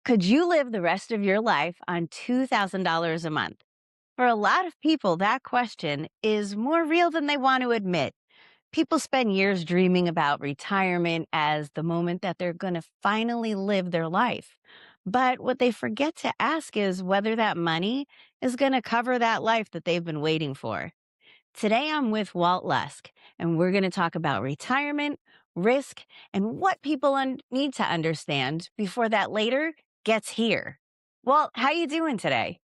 Could you live the rest of your life on $2,000 a month? For a lot of people, that question is more real than they want to admit. People spend years dreaming about retirement as the moment that they're going to finally live their life. But what they forget to ask is whether that money is going to cover that life that they've been waiting for. Today, I'm with Walt Lesk, and we're going to talk about retirement, risk, and what people need to understand before that later gets here. Walt, how you doing today?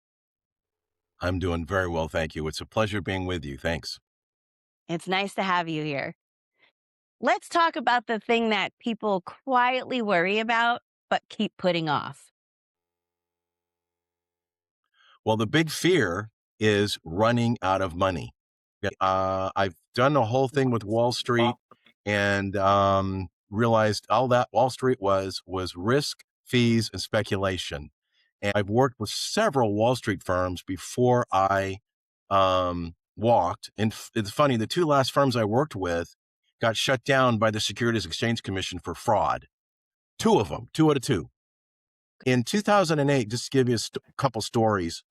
I'm doing very well, thank you. It's a pleasure being with you. Thanks. It's nice to have you here. Let's talk about the thing that people quietly worry about but keep putting off. Well, the big fear is running out of money. Yeah, I've done the whole thing with Wall Street and realized all that Wall Street was risk, fees, and speculation. And I've worked with several Wall Street firms before I walked. And it's funny, the two last firms I worked with got shut down by the Securities Exchange Commission for fraud. Two of them, two out of two. In 2008, just to give you a couple stories,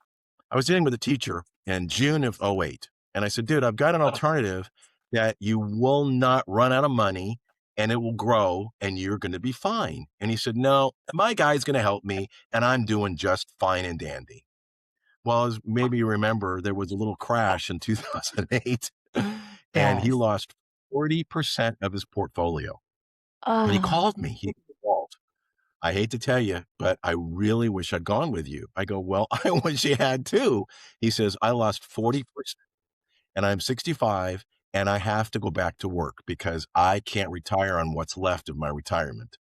I was dealing with a teacher in June of '08. And I said, dude, I've got an alternative that you will not run out of money and it will grow and you're going to be fine. And he said, no, my guy's going to help me and I'm doing just fine and dandy. Well, as maybe you remember, there was a little crash in 2008 and he Yes. lost 40% of his portfolio. And he Oh, called me. He said, Walt, I hate to tell you, but I really wish I'd gone with you. I go, well, I wish you had too. He says, I lost 40% and I'm 65 and I have to go back to work because I can't retire on what's left of my retirement.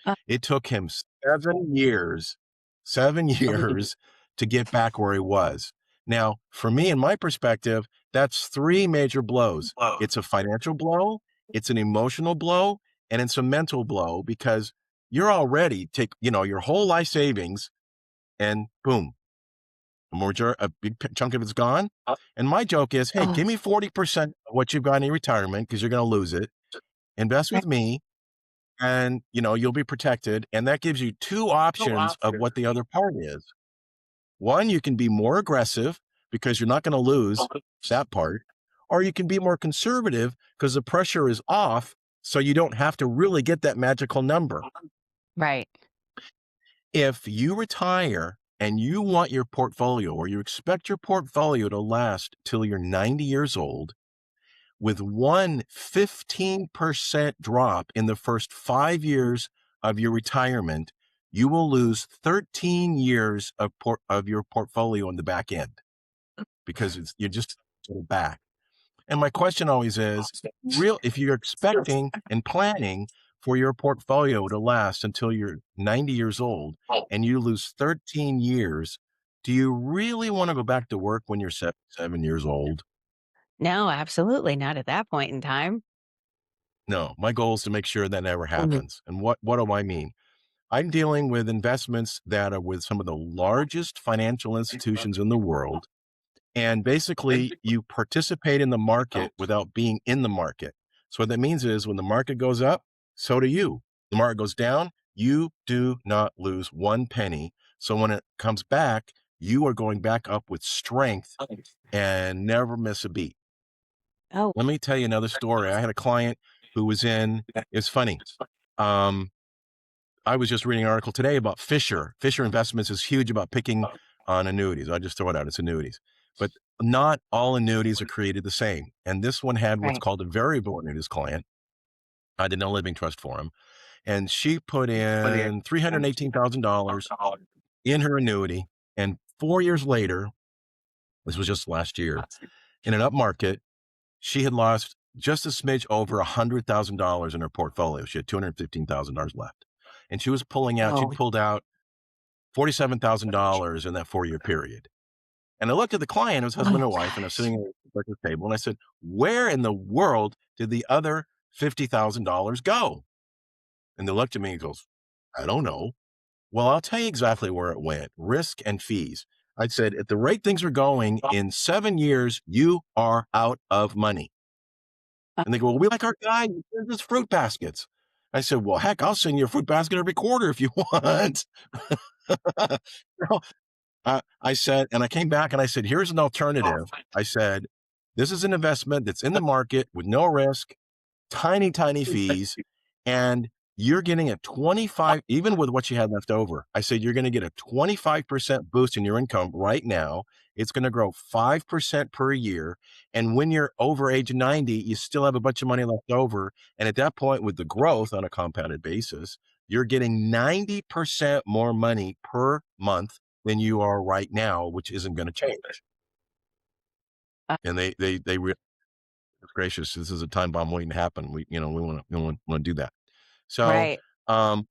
uh, It took him 7 years, 7 years to get back where he was. Now, for me, in my perspective, that's three major blows. It's a financial blow, it's an emotional blow, and it's a mental blow because you're already your whole life savings and boom, a big chunk of it's gone. And my joke is, hey, oh, give me 40% of what you've got in your retirement because you're going to lose it. Invest with me and you'll be protected. And that gives you two options of what the other part is. One, you can be more aggressive because you're not going to lose that part, or you can be more conservative because the pressure is off. So you don't have to really get that magical number. right. If you retire and you want your portfolio or you expect your portfolio to last till you're 90 years old, with one 15% drop in the first 5 years of your retirement, you will lose 13 years of your portfolio on the back end because you're just back. And my question always is, if you're expecting and planning for your portfolio to last until you're 90 years old and you lose 13 years, do you really want to go back to work when you're 7 years old? No, absolutely not at that point in time. No, my goal is to make sure that never Mhm. happens. And what do I mean? I'm dealing with investments that are with some of the largest financial institutions in the world. And basically, you participate in the market without being in the market. So what that means is when the market goes up, so do you. The market goes down, you do not lose one penny. So when it comes back, you are going back up with strength and never miss a beat. Oh, Let me tell you another story. I had a client who was it's funny. Um, I was just reading an article today about Fisher. Fisher Investments is huge about picking on annuities. I just throw it out. It's annuities. But not all annuities are created the same. And this one had what's right. called a variable annuities client. I did no living trust for him. And she put in $318,000 in her annuity. And 4 years later, this was just last year, in an up market, she had lost just a smidge over $100,000 in her portfolio. She had $215,000 left. And she was pulling out, Oh, she'd pulled out $47,000 in that 4 year period. And I looked at the client, it was oh husband and wife, and I was gosh. sitting at the breakfast table and I said, where in the world did the other $50,000 go? And they looked at me and goes, I don't know. Well, I'll tell you exactly where it went. Risk and fees. I said, at the rate things are going, in 7 years, you are out of money. Uh, And they go, well, we like our guy who sends us fruit baskets. I said, well, heck, I'll send you a fruit basket every quarter if you want. So, I said, and I came back and I said, here's an alternative. I said, this is an investment that's in the market with no risk, tiny, tiny fees, and you're getting a 25, even with what you had left over. I said, you're going to get a 25% boost in your income right now. It's going to grow 5% per year. And when you're over age 90, you still have a bunch of money left over. And at that point, with the growth on a compounded basis, you're getting 90% more money per month than you are right now, which isn't going to change. Uh, And they gracious, this is a time bomb waiting to happen. We want to do that. So, right. um,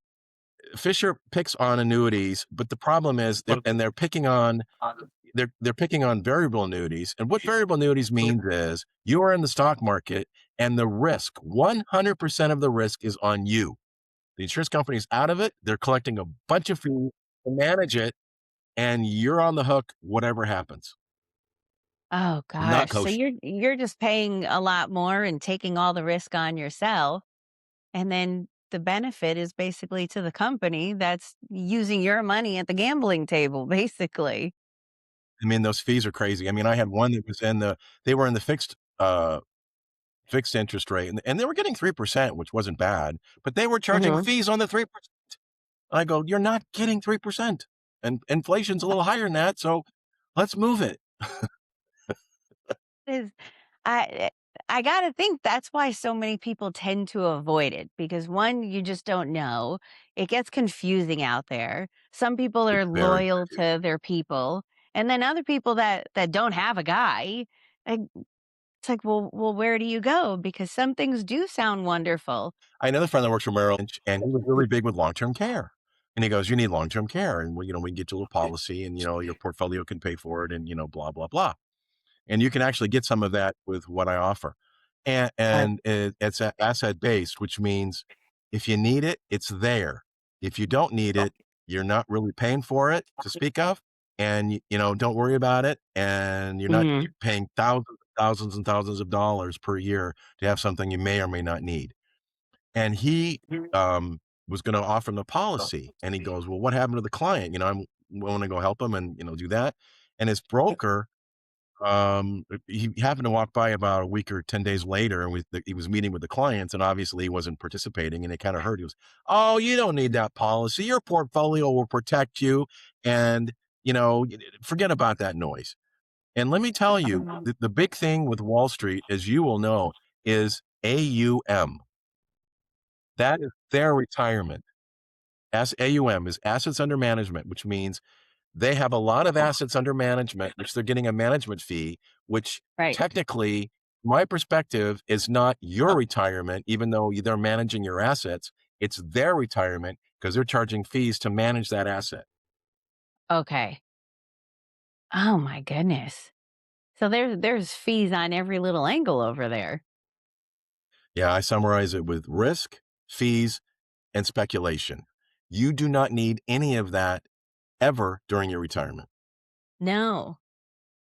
Fisher picks on annuities, but the problem is they're picking on they're picking on variable annuities. And what variable annuities means is you are in the stock market and the risk, 100% of the risk is on you. The insurance company's out of it. They're collecting a bunch of fees to manage it, and you're on the hook, whatever happens. Oh Not gosh. So kosher. you're just paying a lot more and taking all the risk on yourself. And then the benefit is basically to the company that's using your money at the gambling table, basically. I mean, those fees are crazy. I mean, I had one that was in they were in the fixed interest rate, and they were getting 3%, which wasn't bad, but they were charging Mhm. fees on the 3%. I go, "You're not getting 3%, and inflation's a little higher than that, so let's move it." Is I I gotta think that's why so many people tend to avoid it because one, you just don't know. It gets confusing out there. Some people It's are very loyal to their people, and then other people that don't have a guy, like, it's like, well, where do you go? Because some things do sound wonderful. I had another friend that works for Merrill Lynch, and he was really big with long-term care, and he goes, "You need long-term care, and we can get you a little policy, and, your portfolio can pay for it, and, blah, blah, blah." And you can actually get some of that with what I offer. It's asset based, which means if you need it, it's there. If you don't need it, you're not really paying for it to speak of, and don't worry about it. And you're not Mhm. paying thousands and thousands of dollars per year to have something you may or may not need. And he was going to offer him the policy, and he goes, "Well, what happened to the client? I'm willing to go help him and do that." And his broker he happened to walk by about a week or 10 days later, and he was meeting with the clients, and obviously he wasn't participating, and it kinda hurt. He goes, "Oh, you don't need that policy. Your portfolio will protect you, and, forget about that noise." And let me tell you, Um, the big thing with Wall Street, as you will know, is AUM. That is their retirement. AUM is assets under management, which means they have a lot of assets under management, which they're getting a management fee, which right. technically, my perspective, is not your retirement, even though they're managing your assets. It's their retirement because they're charging fees to manage that asset. Okay. Oh my goodness. So there's fees on every little angle over there. Yeah, I summarize it with risk, fees, and speculation. You do not need any of that ever during your retirement. No.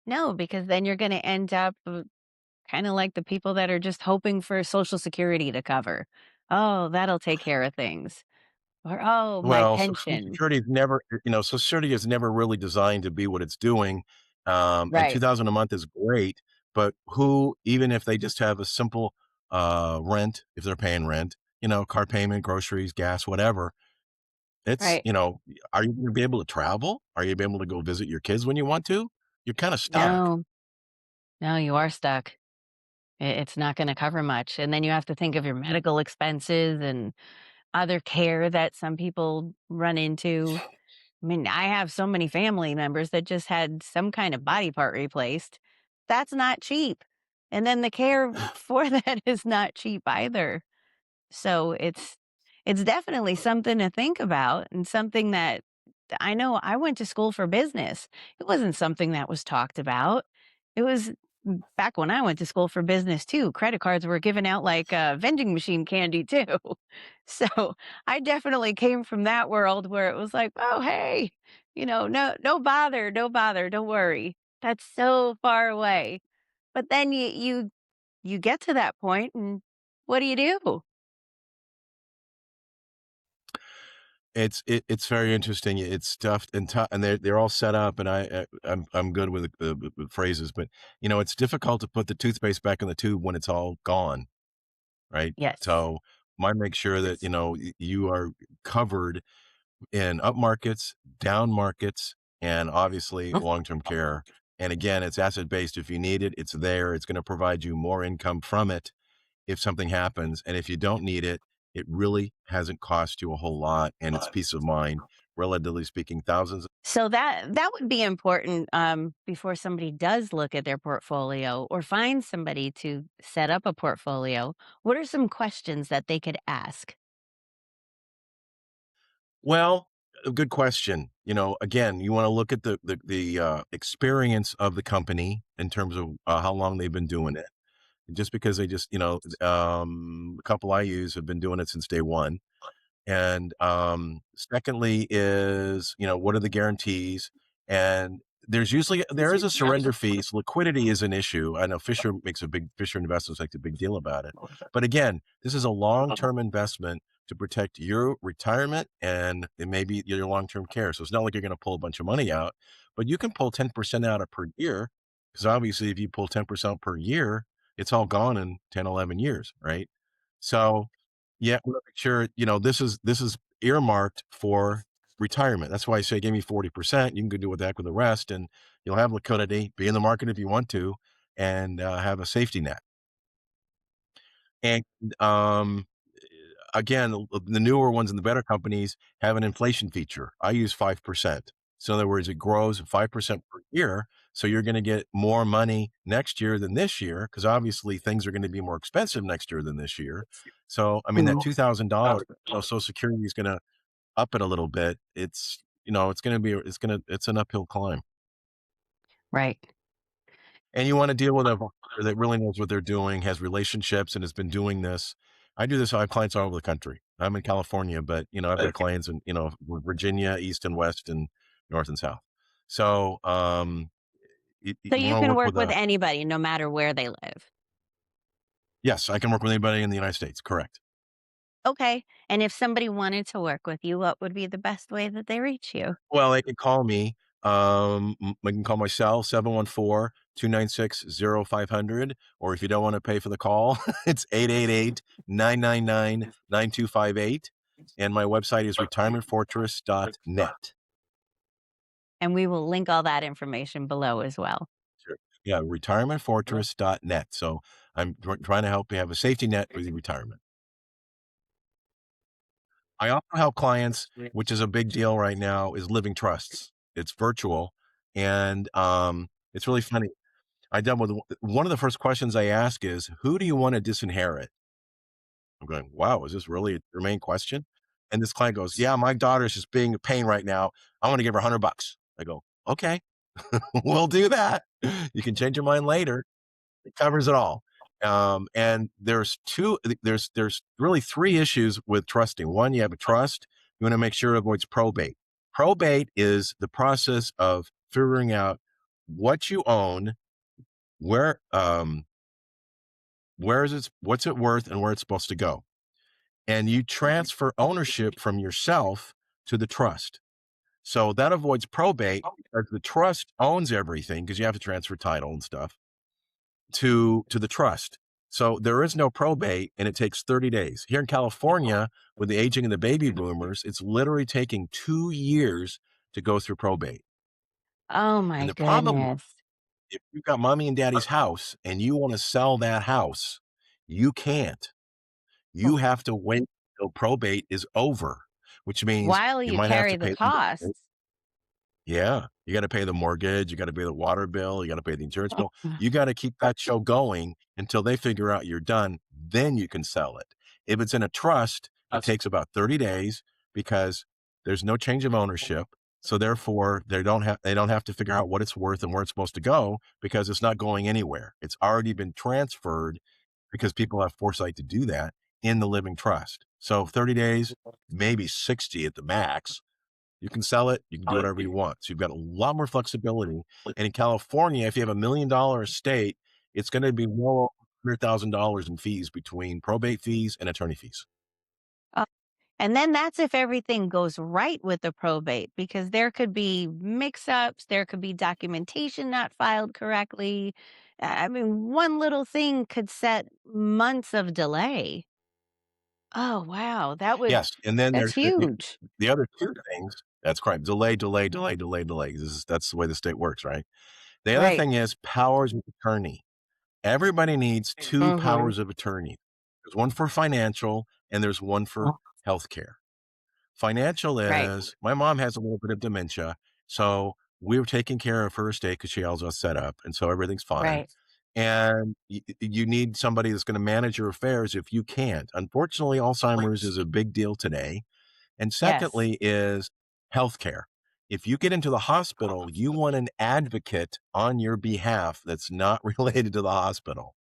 No, because then you're gonna end up kinda like the people that are just hoping for Social Security to cover. "Oh, that'll take care of things." Or, "Oh, my Well, pension." Social Security is never really designed to be what it's doing. And Right, 2000 a month is great, but who, even if they just have a simple rent, if they're paying rent, car payment, groceries, gas, whatever, right. are you going to be able to travel? Are you be able to go visit your kids when you want to? You're kind of stuck. No, no, you are stuck. It's not gonna cover much, and then you have to think of your medical expenses and other care that some people run into. I mean, I have so many family members that just had some kind of body part replaced. That's not cheap, and then the care for that is not cheap either. So it's definitely something to think about and something that I know I went to school for business. It wasn't something that was talked about. It was back when I went to school for business too. Credit cards were given out like vending machine candy too. So I definitely came from that world where it was like, oh hey, no bother, no bother, don't worry. That's so far away. But then you get to that point and what do you do? It's very interesting. It's stuffed and and they're all set up, and I'm good with with phrases, but it's difficult to put the toothpaste back in the tube when it's all gone, right? Yes. So, mine make sure that you are covered in up markets, down markets, and obviously long term care. And again, it's asset based. If you need it, it's there. It's going to provide you more income from it if something happens, and if you don't need it, it really hasn't cost you a whole lot, and it's peace of mind, relatively speaking, thousands. So that would be important before somebody does look at their portfolio or find somebody to set up a portfolio. What are some questions that they could ask? Well, a good question. Again, you wanna look at the experience of the company in terms of, how long they've been doing it. Just because they just a couple I use have been doing it since day one. And, secondly is, what are the guarantees? And there is a surrender fee, so liquidity is an issue. I know Fisher Investments makes a big deal about it. But again, this is a long-term investment to protect your retirement and maybe your long-term care. So it's not like you're gonna pull a bunch of money out, but you can pull 10% out of per year, because obviously if you pull 10% per year, it's all gone in 10, 11 years, right? So yeah, we wanna make sure, this is earmarked for retirement. That's why I say give me 40%. You can go do with that with the rest, and you'll have liquidity, be in the market if you want to, and, have a safety net. And, um, again, the newer ones and the better companies have an inflation feature. I use 5%. So in other words, it grows 5% per year, so you're gonna get more money next year than this year, because obviously things are gonna be more expensive next year than this year. So, I mean, that Mm, $2,000, Social Security is gonna up it a little bit. It's an uphill climb. right. And you wanna deal with a advisor that really knows what they're doing, has relationships, and has been doing this. I have clients all over the country. I'm in California, but, I've got clients in, Virginia, East and West, and North and South. So, So you you wanna can work work with with a anybody no matter where they live. yes, I can work with anybody in the United States, correct. Okay. And if somebody wanted to work with you, what would be the best way that they reach you? Well, they can call me. They can call my cell 714-296-0500, or if you don't wanna pay for the call, it's 888-999-9258, and my website is retirementfortress.net. And we will link all that information below as well. Sure. Yeah, retirementfortress.net. So I'm trying to help you have a safety net with your retirement. I also help clients, which is a big deal right now, is living trusts. It's virtual, and, it's really funny. I done with one of the first questions I ask is, "Who do you wanna disinherit?" I'm going, "Wow, is this really your main question?" And this client goes, "Yeah, my daughter's just being a pain right now. I wanna give her $100." I go, "Okay, we'll do that. You can change your mind later." It covers it all. And there's really 3 issues with trusting. One, you have a trust, you wanna make sure it avoids probate. Probate is the process of figuring out what you own, where, what's it worth and where it's supposed to go. And you transfer ownership from yourself to the trust. So that avoids probate because the trust owns everything, because you have to transfer title and stuff to the trust. So there is no probate, and it takes 30 days. Here in California, with the aging of the baby boomers, it's literally taking 2 years to go through probate. Oh And my the problem, goodness. if you've got mommy and daddy's house and you wanna sell that house, you can't. You have to wait till probate is over, which means While you you might have carry to the pay the. costs. Yeah, you gotta pay the mortgage, you gotta pay the water bill, you gotta pay the insurance bill. You gotta keep that show going until they figure out you're done, then you can sell it. If it's in a trust, it takes about 30 days because there's no change of ownership, so therefore, they don't have to figure out what it's worth and where it's supposed to go because it's not going anywhere. It's already been transferred because people have foresight to do that in the living trust. So 30 days, maybe 60 at the max. You can sell it, you can do whatever you want. So you've got a lot more flexibility. And in California, if you have $1 million estate, it's gonna be well over $100,000 in fees between probate fees and attorney fees. And then that's if everything goes right with the probate, because there could be mix ups, there could be documentation not filed correctly. I mean, one little thing could set months of delay. Oh, wow. Yes, and then That's there's huge. the other 2 things that's correct. Delay, delay, delay, delay, delay. That's the way the state works, right? The other Right. thing is powers of attorney. Everybody needs 2 Hmm. powers of attorney. There's one for financial and there's one for healthcare. Financial Right. is my mom has a little bit of dementia, so we were taking care of her estate because she has us set up, and so everything's fine. Right. And you need somebody that's gonna manage your affairs if you can't. Unfortunately, Alzheimer's is a big deal today. And Yes. secondly is healthcare. If you get into the hospital, you want an advocate on your behalf that's not related to the hospital,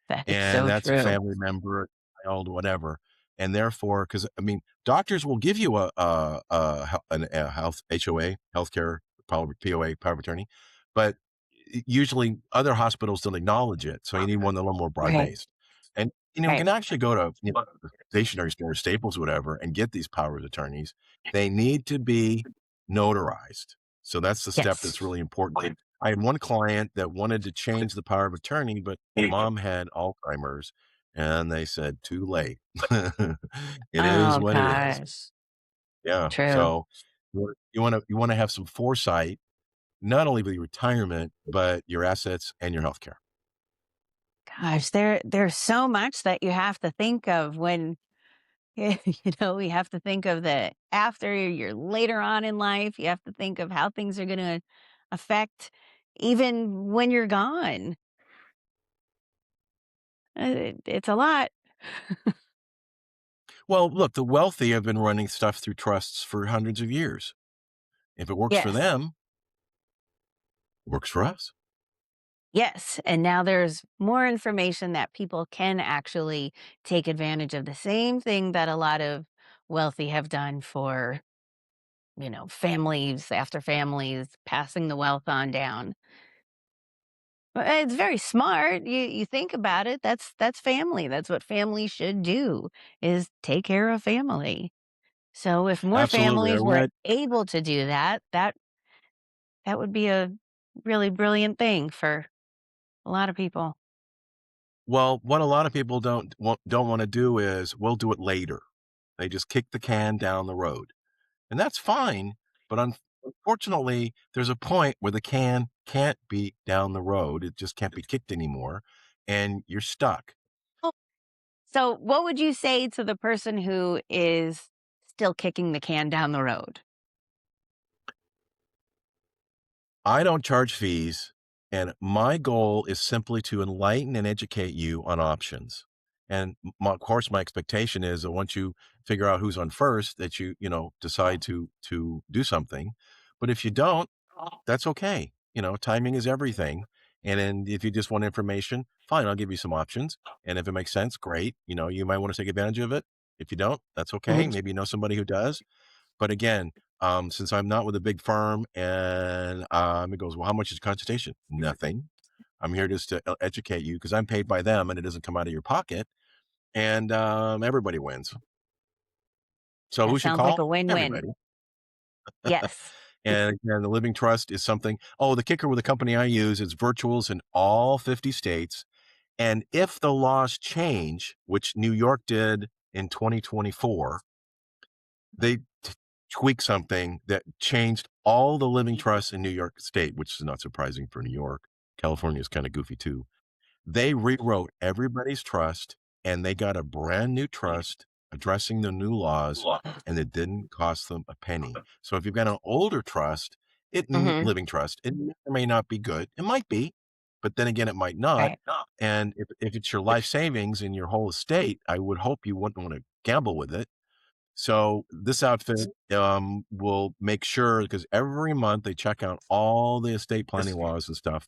That is and so that's a true. family member, child, whatever. And therefore, because I mean, doctors will give you a health HOA, healthcare POA, power of attorney, but usually other hospitals don't acknowledge it. So you need one that's a little more broad Right. based. And you Right. can actually go to the stationery store, Staples, whatever, and get these powers of attorneys. They need to be notarized. So that's the step Yes. that's really important. I had one client that wanted to change the power of attorney, but mom had Alzheimer's, and they said, "Too late." It is Oh, what it is. gosh. Yeah, True. so you wanna have some foresight, not only with your retirement, but your assets and your healthcare. Gosh, there's so much that you have to think of when we have to think of the after you're later on in life. You have to think of how things are going to affect even when you're gone. It's a lot. Well, look, the wealthy have been running stuff through trusts for hundreds of years. If it works for Yes. them, it works for us. Yes. And now there's more information that people can actually take advantage of the same thing that a lot of wealthy have done for, families after families, passing the wealth on down. It's very smart. You think about it. That's family. That's what family should do is take care of family. So if more Absolutely, I families were read able to do that, that would be a really brilliant thing for a lot of people. well, what a lot of people don't wanna do is, we'll do it later. They just kick the can down the road. And that's fine, but unfortunately, there's a point where the can can't be down the road, it just can't be kicked anymore, and you're stuck. Oh, so what would you say to the person who is still kicking the can down the road? I don't charge fees, and my goal is simply to enlighten and educate you on options. And of course, my expectation is that once you figure out who's on first, that decide to do something. But if you don't, that's okay. Timing is everything. And then if you just want information, fine, I'll give you some options. And if it makes sense, great. You might want to take advantage of it. If you don't, that's okay. Mhm. Maybe you know somebody who does. But again, since I'm not with a big firm and it goes, well, how much is consultation? Nothing. I'm here just to educate you because I'm paid by them and it doesn't come out of your pocket. And everybody wins. So That who should sounds like call? a win-win. Everybody. Yes. And again, the living trust is something. Oh, the kicker with the company I use is virtuals in all 50 states. And if the laws change, which New York did in 2024, they tweaked something that changed all the living trusts in New York State, which is not surprising for New York. California is kind of goofy too. They rewrote everybody's trust and they got a brand new trust addressing the new laws, and it didn't cost them a penny. So if you've got an older trust, Hmm. living trust, it may or may not be good. It might be, but then again, it might not. Right. And if it's your life savings in your whole estate, I would hope you wouldn't want to gamble with it. So this outfit will make sure because every month they check out all the estate planning laws and stuff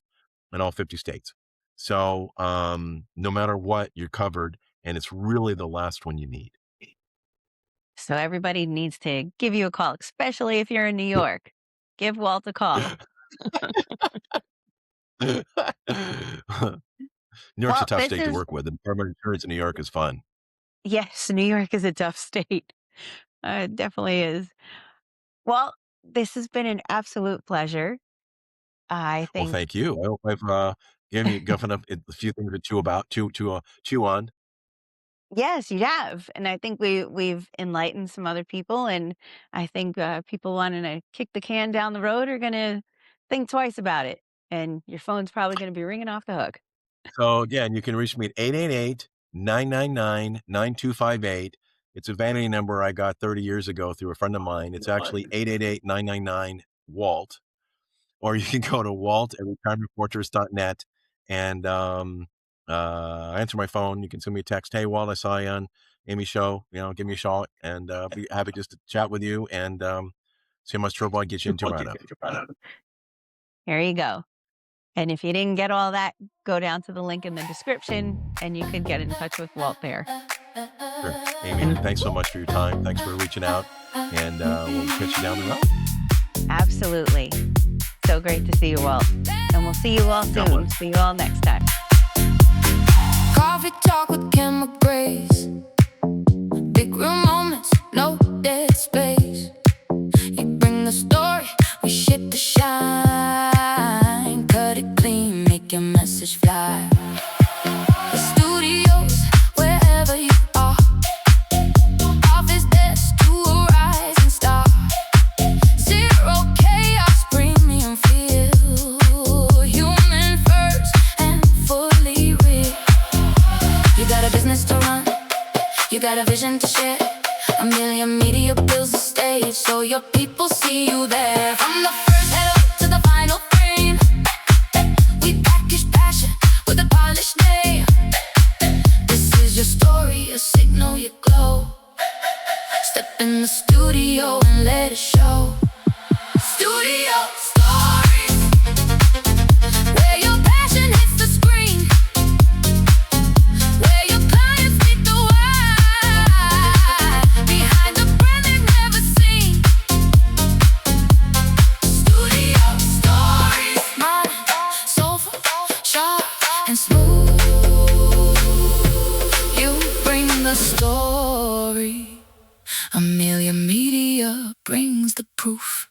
in all 50 states. So no matter what, you're covered, and it's really the last one you need. So everybody needs to give you a call, especially if you're in New York. Give Walt a call. New York's a Well, tough this state to is work with. The Department of Insurance in New York is fun. yes, New York is a tough state. It definitely is. Well, this has been an absolute pleasure. I Well, think thank you. I hope I've, given up a few things to chew about chew on. yes, you have, and I think we've enlightened some other people, and I think, people wanting to kick the can down the road are gonna think twice about it, and your phone's probably gonna be ringing off the hook. So, again, you can reach me at 888-999-9258. It's a vanity number I got 30 years ago through a friend of mine. It's actually 888-999-WALT, or you can go to walt@retirementfortress.net and, answer my phone. You can send me a text, "Hey, Walt, I saw you on Amy's show, give me a shot, and, be happy just to chat with you and, see how much trouble I get you into out of." Here you go, and if you didn't get all that, go down to the link in the description, and you could get in touch with Walt there. Sure. Amy, And thanks so much for your time. Thanks for reaching out, and, we'll catch you down the road. absolutely. So great to see you all, and we'll see you all God soon. bless. See you all next time. Coffee talk with Kim Grace. Big room moments, no dead space. You bring the story, we shit the shine. Cut it clean, make your message fly. The studios, wherever you are. Office desk to a rising star. Zero chaos, premium feel. Human first and fully real. You got a business to run, you got a vision to share. Amelia Media builds the stage so your people see you there. From the first hello to the final frame, we package passion with a polished name. This is your story, a signal, you glow. Step in the studio and let it show. Studio stories, where your passion hits the screen, where your clients meet the why, behind the brand they've never seen. Studio stories, modern, soulful, sharp, and smooth. You bring the story. Amelia Media brings the proof.